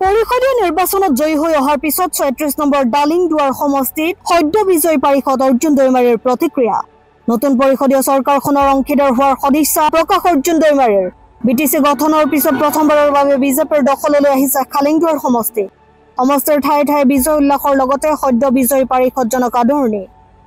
পৰিষদীয় নিৰ্বাচনত জয়ী হৈ অহাৰ পিছত ৩৬ নম্বৰ ডালিংদুৱাৰ সমষ্টিত সদ্য বিজয়ী পাৰিষদ অৰ্জুন দৈমাৰীৰ প্ৰতিক্ৰিয়া। নতুন পৰিষদীয় চৰকাৰখনৰ অংশীদাৰ হোৱাৰ সদিচ্ছা প্ৰকাশ অৰ্জুন দৈমাৰীৰ। বিটিচি গঠনৰ পিছত প্ৰথমবাৰৰ বাবে বিজেপিৰ দখললৈ আহিছে খালিংদুৱাৰ সমষ্টি। সমষ্টিৰ ঠায়ে ঠায়ে বিজয় উল্লাসৰ লগতে সদ্য বিজয়ী পাৰিষদজনক আদৰণি।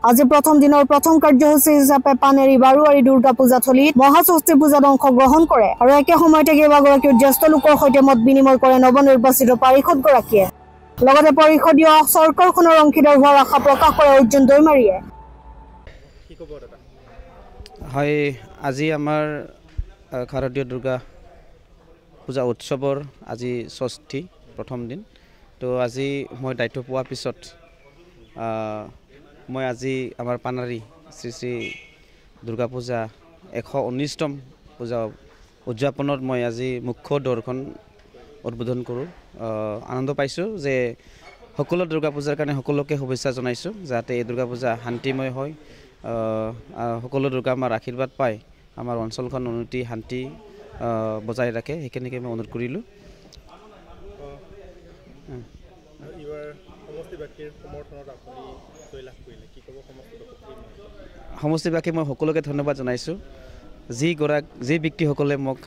আজি প্ৰথম দিনৰ প্ৰথম কাৰ্যসূচী হিচাপে পানেৰী বাৰুৱাৰী দুৰ্গা পূজা থলীত মহাষষ্ঠী পূজাত অংশগ্ৰহণ কৰে আৰু একে সময়তে কেইবাগৰাকীও জ্যেষ্ঠ লোকৰ সৈতে মত বিনিময় কৰে নৱনিৰ্বাচিত পাৰিষদগৰাকীয়ে। লগতে পৰিষদীয় চৰকাৰখনৰ অংশীদাৰ হোৱাৰ আশা প্ৰকাশ কৰে অৰ্জুন দৈমাৰীয়ে। হয়, আজি আমাৰ শাৰদীয় দুৰ্গা পূজা উৎসৱৰ আজি ষষ্ঠী প্ৰথম দিন। তো আজি মই দায়িত্ব পোৱাৰ পিছত মই আজি আমাৰ পানাৰী শ্ৰী শ্ৰী দুৰ্গা পূজা ১১৯তম পূজা উদযাপনত মই আজি মুখ্য দৰ্শন উদ্বোধন কৰোঁ। আনন্দ পাইছোঁ যে সকলো দুৰ্গা পূজাৰ কাৰণে সকলোকে শুভেচ্ছা জনাইছোঁ, যাতে এই দুৰ্গা পূজা শান্তিময় হয়। সকলো দুৰ্গা আমাৰ আশীৰ্বাদ পায়, আমাৰ অঞ্চলখন উন্নতি শান্তি বজাই ৰাখে, সেইখিনিকে মই অনুৰোধ কৰিলোঁ। সমষ্টিবাসী মই সকলোকে ধন্যবাদ জনাইছোঁ, যি ব্যক্তিসকলে মোক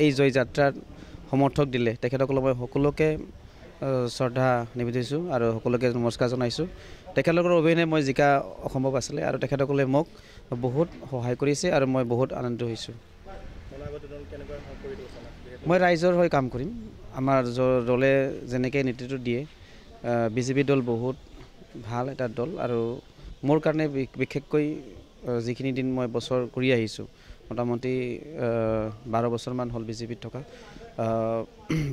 এই জয় যাত্ৰাত সমৰ্থক দিলে তেখেতসকলক মই সকলোকে শ্ৰদ্ধা নিবেদিছোঁ আৰু সকলোকে নমস্কাৰ জনাইছোঁ। তেখেতলোকৰ অবিহনে মই জিকা অসম্ভৱ আছিলে আৰু তেখেতসকলে মোক বহুত সহায় কৰিছে আৰু মই বহুত আনন্দিত হৈছোঁ। মই ৰাইজৰ হৈ কাম কৰিম। আমাৰ দলে যেনেকৈ নেতৃত্ব দিয়ে, বিজেপি দল বহুত ভাল এটা দল আৰু মোৰ কাৰণে বিশেষকৈ যিখিনি দিন মই বছৰ কৰি আহিছোঁ, মোটামুটি ১২ বছৰমান হ'ল বিজেপিত থকা,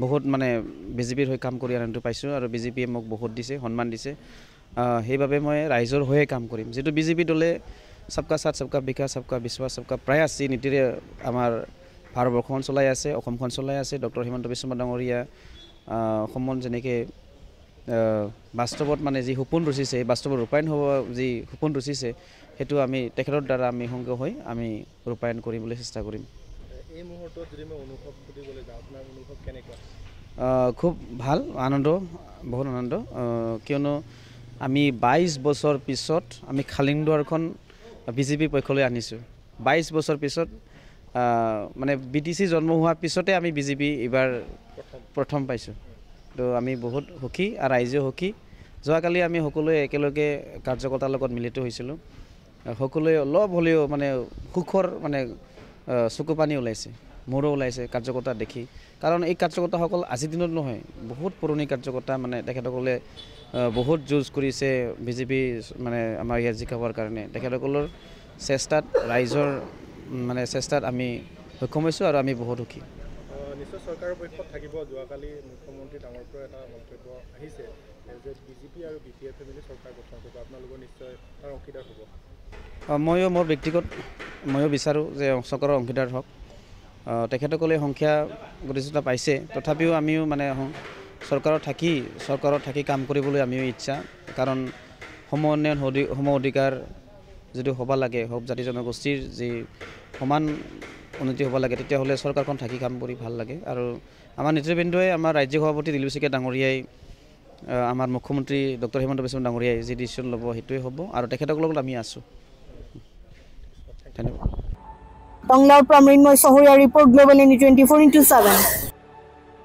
বহুত মানে বিজেপিৰ হৈ কাম কৰি আনন্দ পাইছোঁ আৰু বিজেপিয়ে মোক বহুত দিছে, সন্মান দিছে। সেইবাবে মই ৰাইজৰ হৈয়ে কাম কৰিম। যিটো বিজেপি দলে সবকা সাথ সবকা বিকাশ সবকা বিশ্বাস সবকা প্ৰয়াস এই নীতিৰে আমাৰ ভাৰতবৰ্ষখন চলাই আছে, অসমখন চলাই আছে। ডক্টৰ হিমন্ত বিশ্ব শৰ্মা ডাঙৰীয়া অসমত যেনেকৈ বাস্তৱত মানে যি সপোন ৰচিছে, এই বাস্তৱত ৰূপায়ণ হ'ব যি সপোন ৰচিছে, সেইটো আমি তেখেতৰ দ্বাৰা আমি সংগ হৈ আমি ৰূপায়ণ কৰিবলৈ চেষ্টা কৰিম। এই মুহূৰ্তত যদি মই অনুভৱ কৰিবলৈ যাওঁ, আপোনাৰ অনুভৱ কেনেকুৱা? খুব ভাল, আনন্দ, বহুত আনন্দ। কিয়নো আমি ২২ বছৰ পিছত আমি খালিংদুৱাৰখন বিজেপি পক্ষলৈ আনিছোঁ। ২২ বছৰ পিছত মানে বিটিচি জন্ম হোৱাৰ পিছতে আমি বিজেপি এইবাৰ প্ৰথম পাইছোঁ। তো আমি বহুত সুখী আৰু ৰাইজেও সুখী। যোৱাকালি আমি সকলোৱে একেলগে কাৰ্যকৰ্তাৰ লগত মিলিত হৈছিলোঁ। সকলোৱে অলপ হ'লেও মানে সুখৰ মানে চকুপানী ওলাইছে, মোৰো ওলাইছে কাৰ্যকৰ্তা দেখি। কাৰণ এই কাৰ্যকৰ্তাসকল আজিৰ দিনত নহয়, বহুত পুৰণি কাৰ্যকৰ্তা, মানে তেখেতসকলে বহুত যুঁজ কৰিছে বিজেপি মানে আমাৰ ইয়াত জিকাবৰ কাৰণে। তেখেতসকলৰ চেষ্টাত, ৰাইজৰ মানে চেষ্টাত আমি সক্ষম হৈছোঁ আৰু আমি বহুত সুখী। নিশ্চয় চৰকাৰৰ পক্ষত থাকিব। যোৱাকালি মুখ্যমন্ত্ৰী ডাঙৰ পৰা এটা মন্তব্য আহিছে যে বিজেপি আৰু বি পি এফে মিলি চৰকাৰ গঠন কৰিব, আপোনালোকৰ নিশ্চয় তাৰ অংশীদাৰ হ'ব। মোৰ ব্যক্তিগত ময়ো বিচাৰোঁ যে চৰকাৰৰ অংশীদাৰ হওক। তেখেতসকলে সংখ্যা গৰিষ্ঠতা পাইছে, তথাপিও আমিও মানে চৰকাৰত থাকি কাম কৰিবলৈ আমিও ইচ্ছা। কাৰণ সম উন্নয়ন সম অধিকাৰ যদি হ'ব লাগে, সব জাতি জনগোষ্ঠীৰ যি সমান উন্নতি হ'ব লাগে, তেতিয়াহ'লে চৰকাৰখন থাকি কাম কৰি ভাল লাগে। আৰু আমাৰ নেতৃবৃন্দই, আমাৰ ৰাজ্যিক সভাপতি দিলীপ শইকীয়া ডাঙৰীয়াই, আমাৰ মুখ্যমন্ত্ৰী ডক্টৰ হিমন্ত বিশ্ব শৰ্মা ডাঙৰীয়াই যি ডিচিশ্যন ল'ব সেইটোৱে হ'ব আৰু তেখেতসকলৰ লগত আমি আছোঁ। ধন্যবাদ। টংলাৰ পৰা মৃন্ময় চহৰীয়া ৰিপৰ্ট, গ্লোবেল নিউজ 24x7।